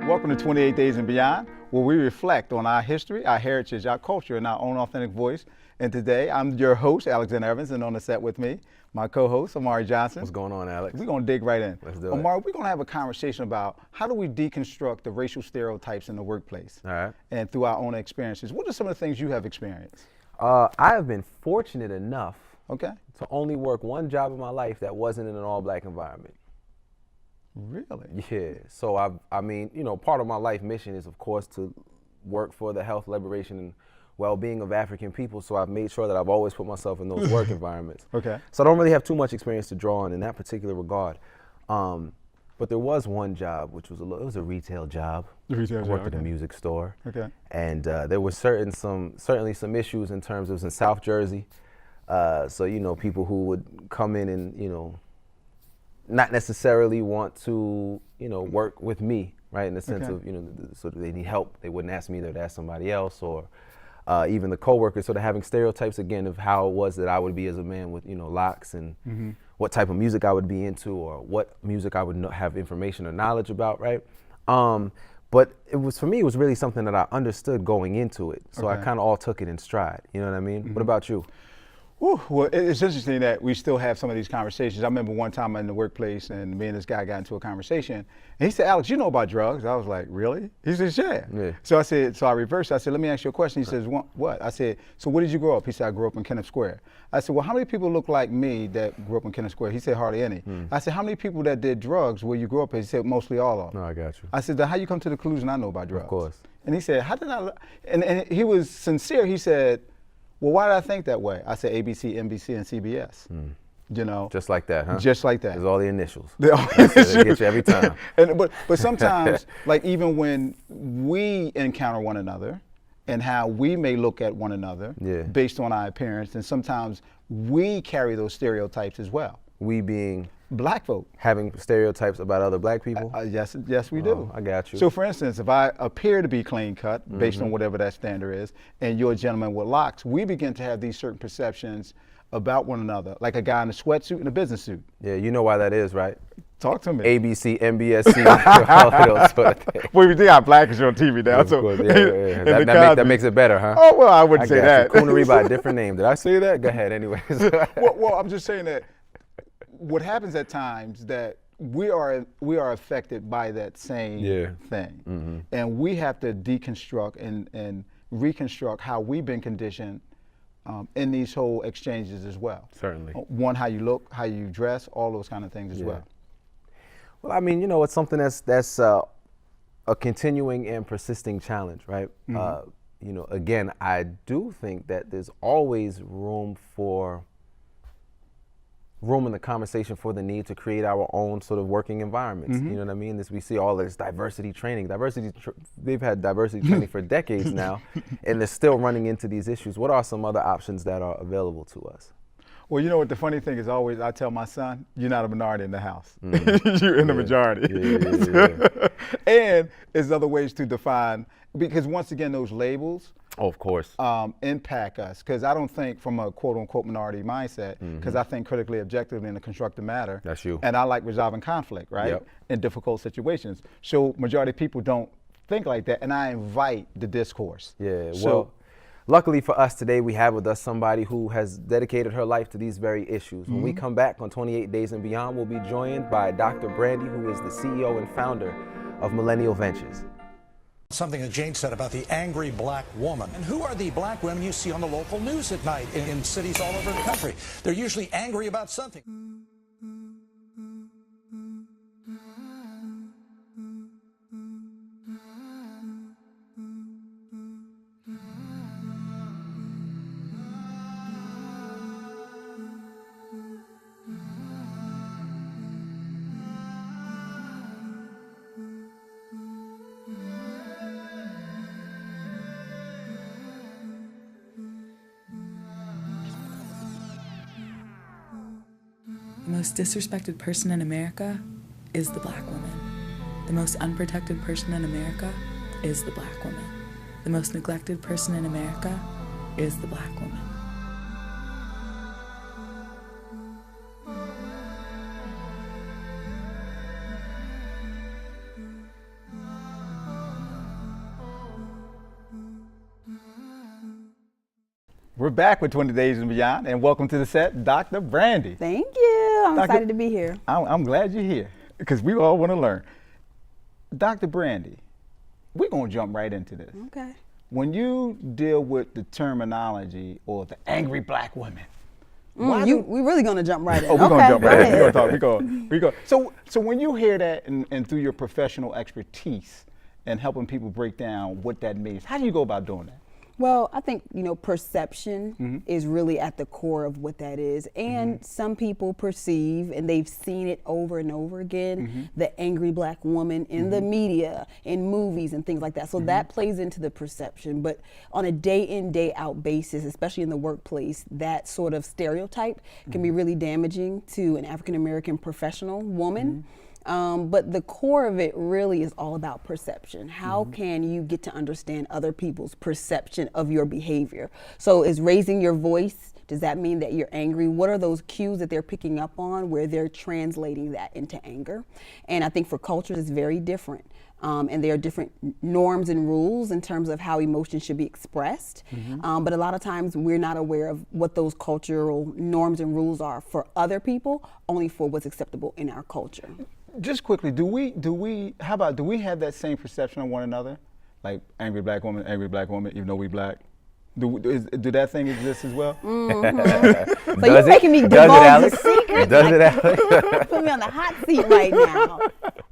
Welcome to 28 Days and Beyond, where we reflect on our history, our heritage, our culture, and our own authentic voice. And today, I'm your host, Alexander Evans, and on the set with me, my co-host, Amari Johnson. What's going on, Alex? We're going to dig right in. Let's do it. Amari, we're going to have a conversation about how do we deconstruct the racial stereotypes in the workplace. All right. And through our own experiences. What are some of the things you have experienced? I have been fortunate enough to only work one job in my life that wasn't in an all-black environment. Really? Yeah. So I mean, you know, part of my life mission is, of course, to work for the health, liberation, and well-being of African people. So I've made sure that I've always put myself in those work environments. Okay. So I don't really have too much experience to draw on in that particular regard. But there was one job, which was it was a retail job. The retail job. I worked at a music store. Okay. And there was certainly some issues in terms, it was in South Jersey. So, you know, people who would come in and, you know, not necessarily want to, you know, work with me, right? In the sense of, you know, sort of they need help. They wouldn't ask me, they'd ask somebody else, or even the coworkers, sort of having stereotypes again of how it was that I would be as a man with, you know, locks and what type of music I would be into, or what music I would have information or knowledge about, right? But it was, for me, it was really something that I understood going into it. So I kind of all took it in stride, you know what I mean? What about you? Well, it's interesting that we still have some of these conversations. I remember one time in the workplace, and me and this guy got into a conversation, and he said, "Alex, you know about drugs?" I was like, "Really?" He says, "Yeah." So I said, so I reversed. I said, "Let me ask you a question." He says, "What?" I said, "So where did you grow up?" He said, "I grew up in Kenneth Square." I said, "Well, how many people look like me that grew up in Kenneth Square?" He said, "Hardly any." I said, "How many people that did drugs where you grew up?" He said, "Mostly all of them." No, I got you. I said, "Then how you come to the conclusion I know about drugs?" Of course. And he said, "How did I?" And he was sincere. He said, "Well, why did I think that way?" I said, ABC, NBC, and CBS. You know, just like that, huh? Just like that. There's all the initials. They get you every time. But sometimes, like even when we encounter one another, and how we may look at one another based on our appearance, and sometimes we carry those stereotypes as well. We being black folk. Having stereotypes about other black people? Yes, we do. I got you. So for instance, if I appear to be clean cut, based on whatever that standard is, and you're a gentleman with locks, we begin to have these certain perceptions about one another, like a guy in a sweatsuit and a business suit. Yeah, you know why that is, right? Talk to me. ABC, NBSC, all of those sort of things. Well, we think how black is on TV now. Of course, yeah. That makes it better, huh? Oh, well, I wouldn't say that. Coonery by a different name. Did I say that? Go ahead, anyways. well, I'm just saying that what happens at times that we are affected by that same thing, and we have to deconstruct and reconstruct how we've been conditioned in these whole exchanges as well. Certainly. One, how you look, how you dress, all those kind of things as well. Well, I mean, you know, it's something that's a continuing and persisting challenge, right? You know, again, I do think that there's always room in the conversation for the need to create our own sort of working environments. You know what I mean? We see all this diversity training. They've had diversity training for decades now, and they're still running into these issues. What are some other options that are available to us? Well, you know what the funny thing is, always I tell my son, you're not a minority in the house. You're in the majority. And there's other ways to define, because once again, those labels, of course, impact us. Because I don't think from a quote unquote minority mindset, because I think critically, objectively in a constructive manner. That's you. And I like resolving conflict, right? In difficult situations. So majority of people don't think like that, and I invite the discourse. Yeah, well, luckily for us today, we have with us somebody who has dedicated her life to these very issues. When we come back on 28 Days and Beyond, we'll be joined by Dr. Brandi, who is the CEO and founder of Millennial Ventures. Something that Jane said about the angry black woman. And who are the black women you see on the local news at night in cities all over the country? They're usually angry about something. The most disrespected person in America is the black woman. The most unprotected person in America is the black woman. The most neglected person in America is the black woman. we're back with 20 Days and Beyond, and welcome to the set, Dr. Brandi. Thank you. I'm excited to be here. I'm glad you're here, because we all want to learn. Dr. Brandi, we're going to jump right into this. Okay. When you deal with the terminology or the angry black woman, we really gonna jump right in. Oh, we're okay, gonna jump right in. ahead. We're gonna talk. So when you hear that, and through your professional expertise and helping people break down what that means, how do you go about doing that? Well, I think, perception is really at the core of what that is. And some people perceive, and they've seen it over and over again, the angry black woman in the media, in movies and things like that. So that plays into the perception. But on a day in, day out basis, especially in the workplace, that sort of stereotype can be really damaging to an African American professional woman. But the core of it really is all about perception. How can you get to understand other people's perception of your behavior? So is raising your voice, does that mean that you're angry? What are those cues that they're picking up on where they're translating that into anger? And I think for cultures it's very different. And there are different norms and rules in terms of how emotions should be expressed. But a lot of times we're not aware of what those cultural norms and rules are for other people, only for what's acceptable in our culture. Just quickly, do we have that same perception of one another? Like angry black woman, even though we black? Do that thing exist as well? So you're making me divulge the secret. Does it, Alex? Put me on the hot seat right now.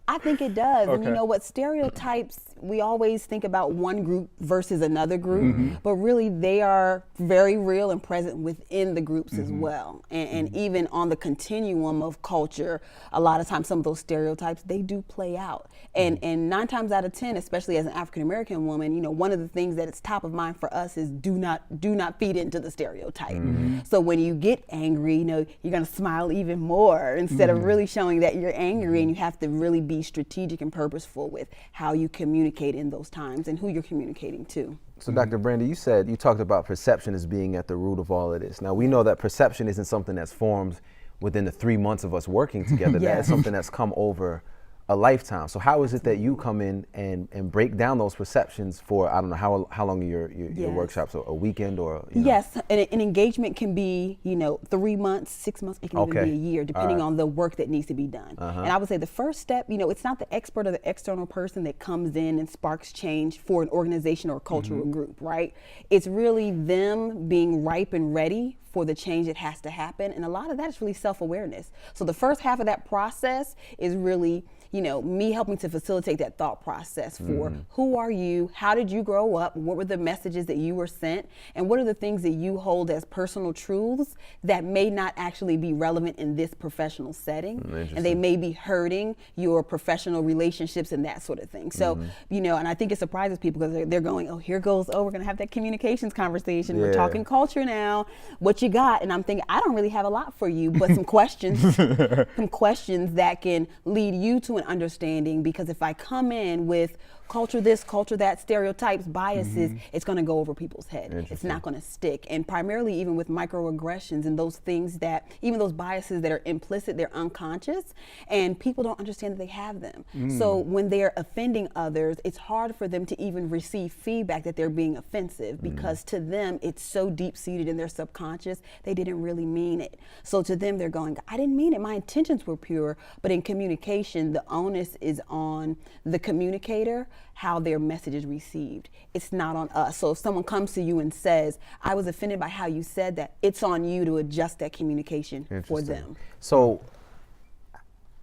I think it does. Okay. And you know what, stereotypes, we always think about one group versus another group, but really they are very real and present within the groups as well. And even on the continuum of culture, a lot of times some of those stereotypes, they do play out. And 9 times out of 10, especially as an African American woman, one of the things that is top of mind for us is do not feed into the stereotype. So when you get angry, you're gonna smile even more instead of really showing that you're angry, and you have to really be strategic and purposeful with how you communicate in those times and who you're communicating to. So Dr. Brandi, you talked about perception as being at the root of all of this. Now we know that perception isn't something that's formed within the 3 months of us working together. That is something that's come over a lifetime. So how is it that you come in and break down those perceptions for, I don't know, how long are your workshops, a weekend or? Yes, an engagement can be, 3 months, 6 months, it can even be a year, depending on the work that needs to be done. And I would say the first step, it's not the expert or the external person that comes in and sparks change for an organization or a cultural group, right? It's really them being ripe and ready for the change that has to happen. And a lot of that is really self-awareness. So the first half of that process is really, me helping to facilitate that thought process for who are you, how did you grow up, what were the messages that you were sent, and what are the things that you hold as personal truths that may not actually be relevant in this professional setting, and they may be hurting your professional relationships and that sort of thing. So, and I think it surprises people because they're going, we're gonna have that communications conversation. We're talking culture now. What you got? And I'm thinking, I don't really have a lot for you, but some questions, some questions that can lead you to an understanding, because if I come in with culture this, culture that, stereotypes, biases, it's going to go over people's head. It's not going to stick. And primarily even with microaggressions and those things that, even those biases that are implicit, they're unconscious, and people don't understand that they have them. So when they're offending others, it's hard for them to even receive feedback that they're being offensive, because to them it's so deep-seated in their subconscious, they didn't really mean it. So to them they're going, I didn't mean it, my intentions were pure. But in communication, the onus is on the communicator, how their message is received. It's not on us. So if someone comes to you and says, I was offended by how you said that, it's on you to adjust that communication for them. So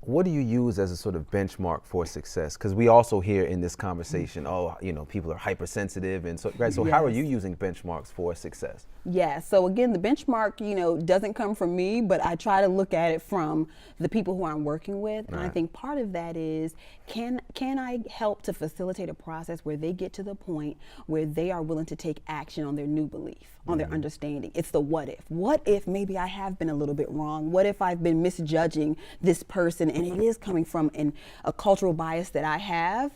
what do you use as a sort of benchmark for success? Because we also hear in this conversation, people are hypersensitive, and so, right? So how are you using benchmarks for success? Yeah, so again, the benchmark, doesn't come from me, but I try to look at it from the people who I'm working with. And I think part of that is, can I help to facilitate a process where they get to the point where they are willing to take action on their new belief, on their understanding? It's the what if. What if maybe I have been a little bit wrong? What if I've been misjudging this person and it is coming from a cultural bias that I have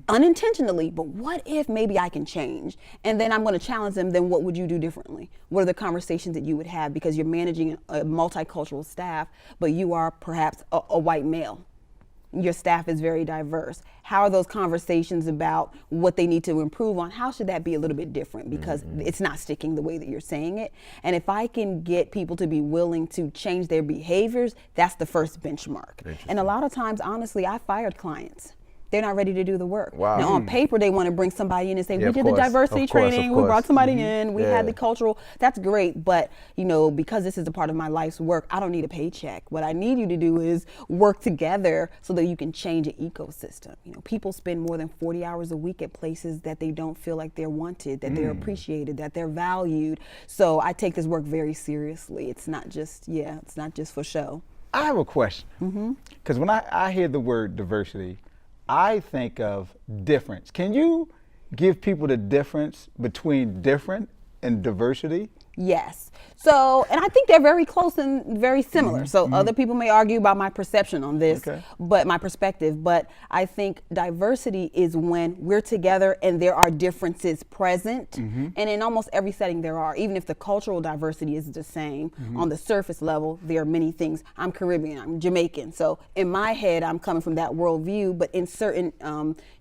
unintentionally, but what if maybe I can change? And then I'm going to challenge them, then what would you do differently? What are the conversations that you would have, because you're managing a multicultural staff, but you are perhaps a white male? your staff is very diverse. How are those conversations about what they need to improve on? How should that be a little bit different, because it's not sticking the way that you're saying it? And if I can get people to be willing to change their behaviors, that's the first benchmark. And a lot of times, honestly, I fired clients. They're not ready to do the work. Wow. Now, on paper, they want to bring somebody in and say, Yeah, we did the diversity training, we brought somebody in, we had the cultural. That's great, but you know, because this is a part of my life's work, I don't need a paycheck. What I need you to do is work together so that you can change an ecosystem. You know, people spend more than 40 hours a week at places that they don't feel like they're wanted, that they're appreciated, that they're valued. So I take this work very seriously. It's not just, it's not just for show. I have a question, because when I hear the word diversity, I think of difference. Can you give people the difference between different and diversity? Yes. So, and I think they're very close and very similar. So other people may argue about my perception on this, but my perspective, but I think diversity is when we're together and there are differences present. And in almost every setting there are, even if the cultural diversity is the same, on the surface level, there are many things. I'm Caribbean, I'm Jamaican. So in my head, I'm coming from that worldview, but in certain,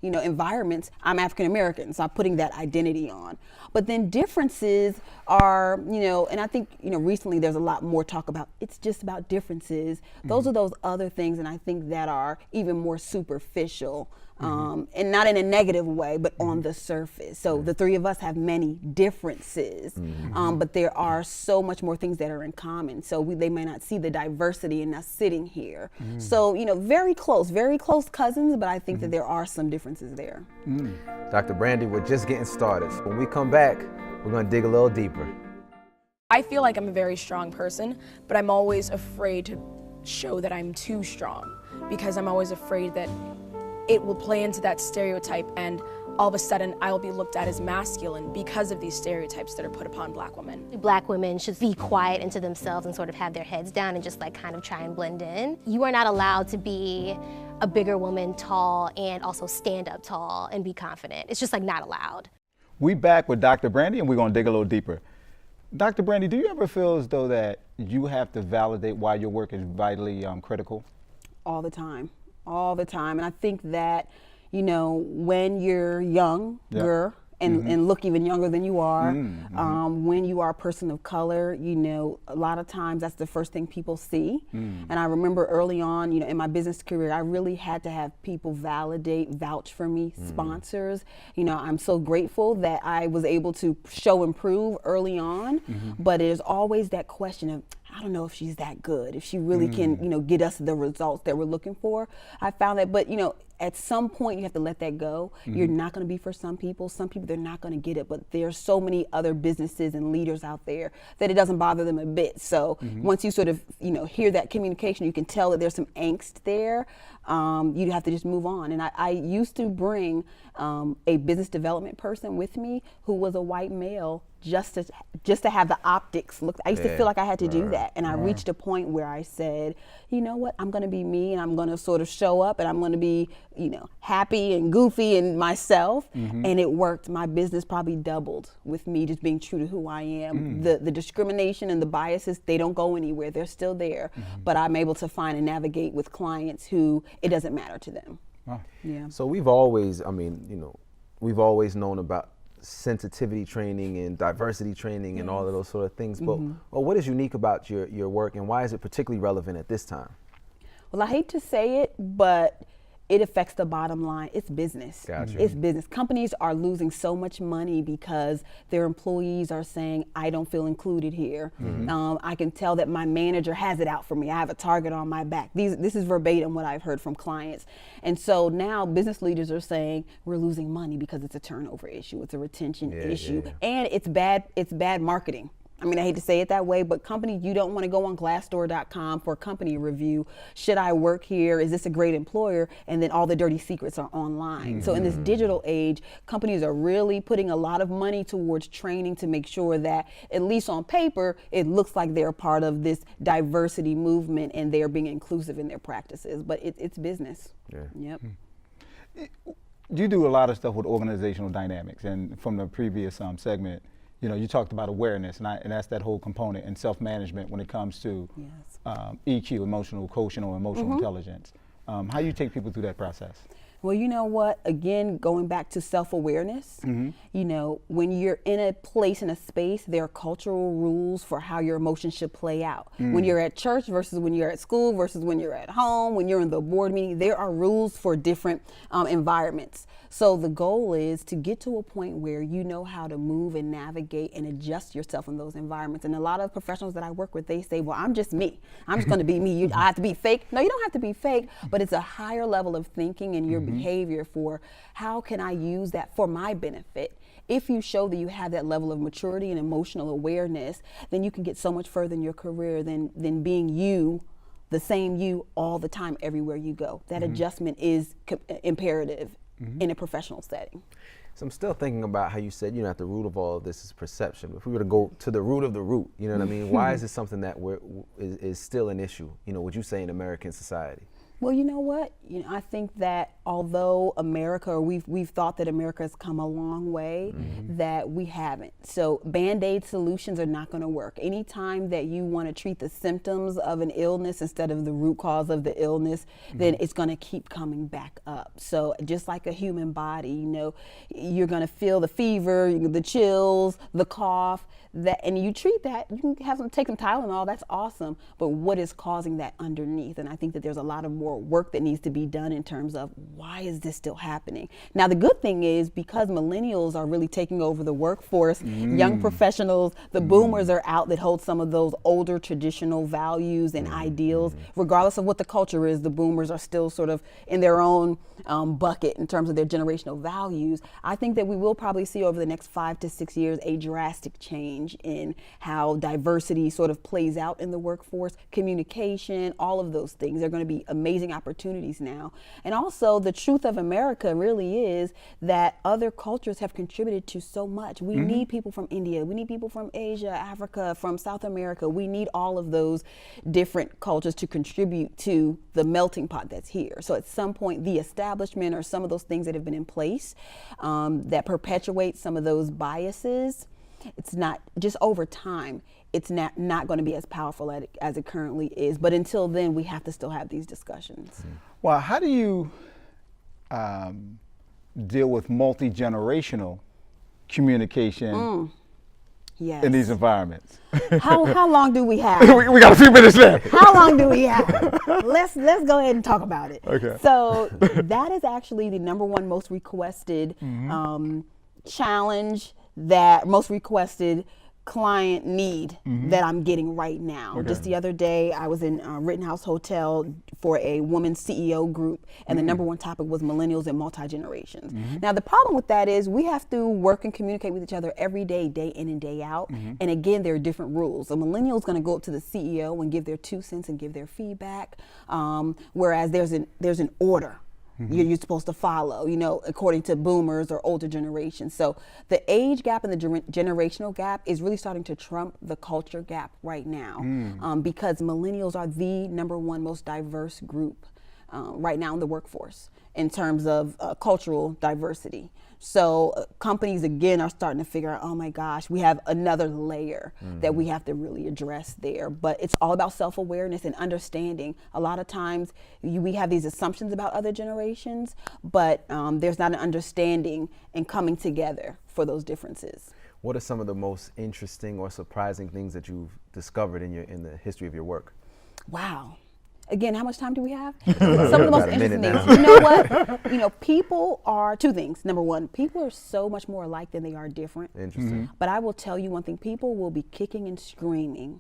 you know, environments, I'm African American. So I'm putting that identity on. But then differences are, you know, and I think, you know, recently there's a lot more talk about it's just about differences. Those are those other things, and I think that are even more superficial, and not in a negative way, but on the surface. So the three of us have many differences, but there are so much more things that are in common. So they may not see the diversity in us sitting here. So, you know, very close cousins, but I think that there are some differences there. Dr. Brandi, we're just getting started. When we come back, we're going to dig a little deeper. I feel like I'm a very strong person, but I'm always afraid to show that I'm too strong, because I'm always afraid that it will play into that stereotype and all of a sudden I'll be looked at as masculine because of these stereotypes that are put upon black women. Black women should be quiet into themselves and sort of have their heads down and just like kind of try and blend in. You are not allowed to be a bigger woman, tall, and also stand up tall and be confident. It's just like not allowed. We back with Dr. Brandi, and we're going to dig a little deeper. Dr. Brandi, do you ever feel as though that you have to validate why your work is vitally critical? All the time. And I think that, you know, when you're younger and look even younger than you are, when you are a person of color, you know, a lot of times that's the first thing people see. And I remember early on, you know, in my business career, I really had to have people vouch for me, sponsors. You know, I'm so grateful that I was able to show and prove early on, but there's always that question of, I don't know if she's that good, if she really can, you know, get us the results that we're looking for. I found that, but you know, at some point you have to let that go. You're not going to be for some people. Some people, they're not going to get it, but there's so many other businesses and leaders out there that it doesn't bother them a bit. So once you sort of, you know, hear that communication, you can tell that there's some angst there. You have to just move on. And I used to bring a business development person with me who was a white male just to have the optics look. I used to feel like I had to do that. And I reached a point where I said, you know what, I'm going to be me, and I'm going to sort of show up, and I'm going to be, you know, happy and goofy and myself. And it worked. My business probably doubled with me just being true to who I am. The discrimination and the biases, they don't go anywhere. They're still there. But I'm able to find and navigate with clients who it doesn't matter to them. Yeah. So we've always, I mean, you know, we've always known about sensitivity training and diversity training and all of those sort of things. But well, what is unique about your work, and why is it particularly relevant at this time? Well, I hate to say it, but it affects the bottom line. It's business. Gotcha. It's business. Companies are losing so much money because their employees are saying, I don't feel included here. I can tell that my manager has it out for me. I have a target on my back. This is verbatim what I've heard from clients. And so now business leaders are saying we're losing money because it's a turnover issue. It's a retention issue. And it's bad marketing. I mean, I hate to say it that way, but companies, you don't want to go on Glassdoor.com for a company review. Should I work here? Is this a great employer? And then all the dirty secrets are online. So in this digital age, companies are really putting a lot of money towards training to make sure that, at least on paper, it looks like they're part of this diversity movement and they're being inclusive in their practices. But it's business. Yep. You do a lot of stuff with organizational dynamics, and from the previous segment, you know, you talked about awareness, and that's that whole component, and self-management when it comes to EQ, emotional quotient or emotional intelligence. How you take people through that process? Well, you know what? Again, going back to self-awareness, you know, when you're in a place, in a space, there are cultural rules for how your emotions should play out. When you're at church versus when you're at school versus when you're at home, when you're in the board meeting, there are rules for different environments. So the goal is to get to a point where you know how to move and navigate and adjust yourself in those environments. And a lot of professionals that I work with, they say, well, I'm just me. I'm just going to be me. I have to be fake. No, you don't have to be fake, but it's a higher level of thinking and your behavior for how can I use that for my benefit. If you show that you have that level of maturity and emotional awareness, then you can get so much further in your career than being you, the same you all the time everywhere you go. That adjustment is imperative in a professional setting. So I'm still thinking about how you said, you know, at the root of all of this is perception. If we were to go to the root of the root, you know what I mean? Why is this something that is still an issue, you know, would you say in American society? Well, you know what? You know, I think that although America, or we've thought that America has come a long way, that we haven't. So Band-Aid solutions are not going to work. Anytime that you want to treat the symptoms of an illness instead of the root cause of the illness, then it's going to keep coming back up. So just like a human body, you know, you're going to feel the fever, the chills, the cough, and you treat that. You can have take some Tylenol, that's awesome, but what is causing that underneath? And I think that there's a lot of more work that needs to be done in terms of why is this still happening? Now the good thing is, because millennials are really taking over the workforce, young professionals, the boomers are out that hold some of those older traditional values and ideals. Regardless of what the culture is, the boomers are still sort of in their own bucket in terms of their generational values. I think that we will probably see over the next 5 to 6 years a drastic change in how diversity sort of plays out in the workforce, communication, all of those things. They're going to be amazing opportunities now. And also the truth of America really is that other cultures have contributed to so much. We need people from India, we need people from Asia, Africa, from South America. We need all of those different cultures to contribute to the melting pot that's here. So at some point, the establishment or some of those things that have been in place that perpetuate some of those biases, it's not just over time, it's not going to be as powerful as it currently is. But until then, we have to still have these discussions. Well, how do you deal with multi-generational communication in these environments? How long do we have? we got a few minutes left. How long do we have? Let's go ahead and talk about it. Okay. So that is actually the #1 most requested challenge, that most requested client need that I'm getting right now. Okay. Just the other day, I was in Rittenhouse Hotel for a women's CEO group, and the #1 topic was millennials and multi-generations. Now, the problem with that is we have to work and communicate with each other every day, day in and day out. And again, there are different rules. A millennial is going to go up to the CEO and give their 2 cents and give their feedback, whereas there's an order. You're supposed to follow, you know, according to boomers or older generations. So the age gap and the generational gap is really starting to trump the culture gap right now, because millennials are the #1 most diverse group right now in the workforce in terms of cultural diversity. So companies, again, are starting to figure out, oh my gosh, we have another layer that we have to really address there. But it's all about self-awareness and understanding. A lot of times we have these assumptions about other generations, but there's not an understanding and coming together for those differences. What are some of the most interesting or surprising things that you've discovered in the history of your work? Wow. Again, how much time do we have? Some of the most interesting things. You know what? You know, people are, 2 things. #1, people are so much more alike than they are different. Interesting. But I will tell you one thing, people will be kicking and screaming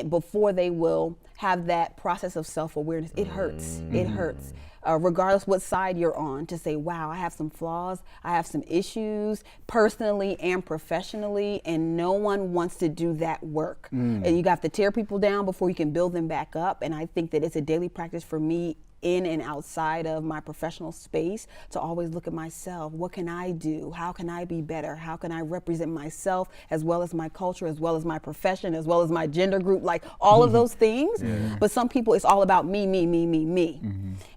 before they will have that process of self-awareness. It hurts. It hurts. Regardless what side you're on, to say, wow, I have some flaws, I have some issues personally and professionally, and no one wants to do that work. And you have to tear people down before you can build them back up. And I think that it's a daily practice for me in and outside of my professional space to always look at myself. What can I do? How can I be better? How can I represent myself as well as my culture, as well as my profession, as well as my gender group, like all of those things. But some people, it's all about me, me, me, me, me.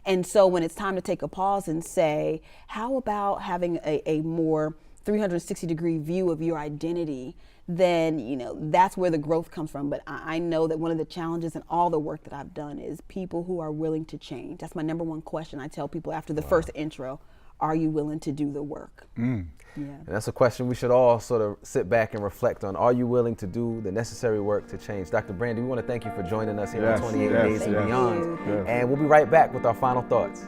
And so when it's time to take a pause and say, how about having a more 360-degree view of your identity, then, you know, that's where the growth comes from. But I know that one of the challenges in all the work that I've done is people who are willing to change. That's my number one question I tell people after the first intro. Are you willing to do the work? Yeah. And that's a question we should all sort of sit back and reflect on. Are you willing to do the necessary work to change? Dr. Brandi, we want to thank you for joining us here on 28 Days and Beyond. And we'll be right back with our final thoughts.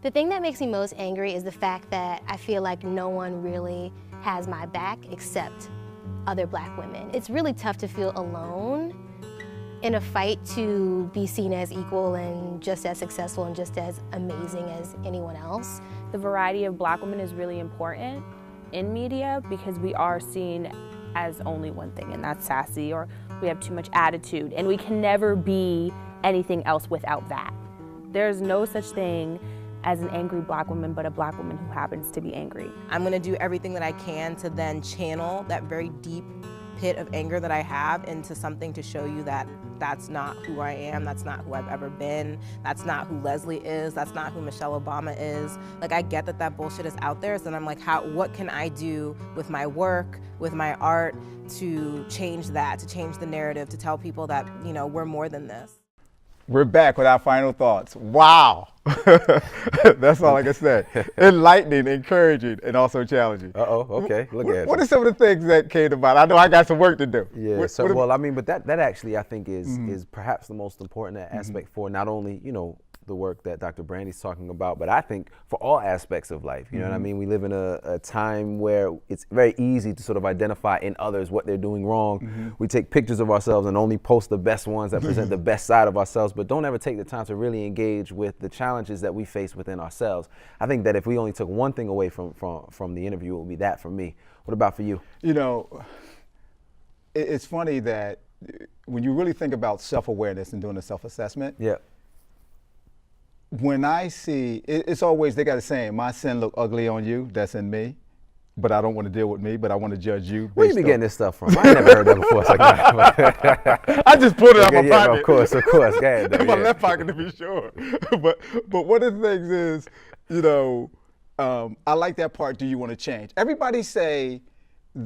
The thing that makes me most angry is the fact that I feel like no one really has my back except other Black women. It's really tough to feel alone in a fight to be seen as equal and just as successful and just as amazing as anyone else. The variety of Black women is really important in media because we are seen as only one thing, and that's sassy, or we have too much attitude, and we can never be anything else without that. There's no such thing as an angry Black woman, but a Black woman who happens to be angry. I'm gonna do everything that I can to then channel that very deep pit of anger that I have into something to show you that that's not who I am, that's not who I've ever been, that's not who Leslie is, that's not who Michelle Obama is. Like, I get that that bullshit is out there, so then I'm like, what can I do with my work, with my art, to change that, to change the narrative, to tell people that, you know, we're more than this. We're back with our final thoughts. Wow. That's all I can say. Enlightening, encouraging, and also challenging. Okay. Look at it. What are some of the things that came to mind? I know I got some work to do. Yeah, well, I mean, but that actually I think is perhaps the most important aspect for not only, you know, the work that Dr. Brandi's talking about, but I think for all aspects of life, you know what I mean? We live in a time where it's very easy to sort of identify in others what they're doing wrong. We take pictures of ourselves and only post the best ones that present the best side of ourselves, but don't ever take the time to really engage with the challenges that we face within ourselves. I think that if we only took one thing away from the interview, it would be that for me. What about for you? You know, it's funny that when you really think about self-awareness and doing a self-assessment, when I see, it's always, they got a saying, my sin look ugly on you, that's in me, but I don't want to deal with me, but I want to judge you. Where you be getting this stuff from? I ain't never heard that before. It's like, I just pulled it out my pocket. Of course. Go ahead. My left pocket to be sure. But one of the things is, you know, I like that part, do you want to change? Everybody say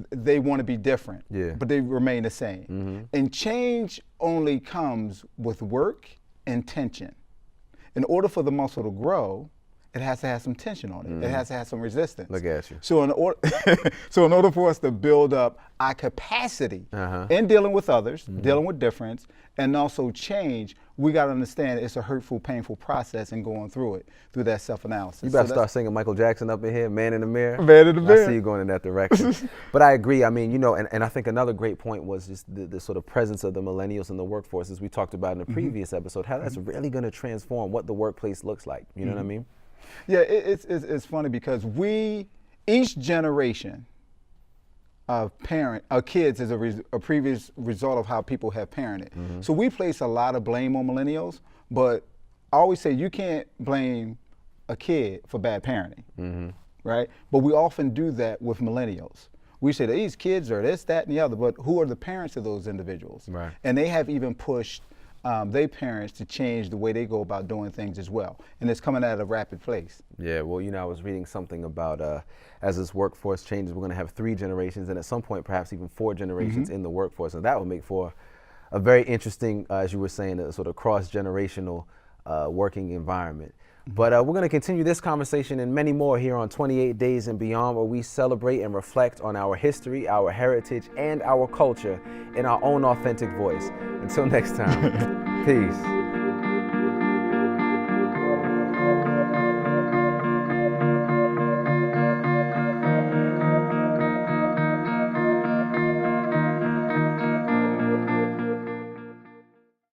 they want to be different, but they remain the same. And change only comes with work and tension. In order for the muscle to grow, it has to have some tension on it. It has to have some resistance. Look at you. So in order for us to build up our capacity in dealing with others, dealing with difference, and also change, we got to understand it's a hurtful, painful process in going through it, through that self-analysis. You better start singing Michael Jackson up in here, Man in the Mirror. Man in the Mirror. I see you going in that direction. But I agree. I mean, you know, and I think another great point was just the sort of presence of the millennials in the workforce, as we talked about in the previous episode, how that's really going to transform what the workplace looks like. You know what I mean? Yeah, it's funny because each generation of kids is a previous result of how people have parented. So we place a lot of blame on millennials, but I always say you can't blame a kid for bad parenting, right? But we often do that with millennials. We say that these kids are this, that, and the other, but who are the parents of those individuals? Right. And they have even pushed their parents to change the way they go about doing things as well. And it's coming at a rapid pace. Yeah, well, you know, I was reading something about as this workforce changes, we're going to have 3 generations, and at some point, perhaps even 4 generations in the workforce. And that would make for a very interesting, as you were saying, a sort of cross-generational working environment. But we're going to continue this conversation and many more here on 28 Days and Beyond, where we celebrate and reflect on our history, our heritage, and our culture in our own authentic voice. Until next time, peace.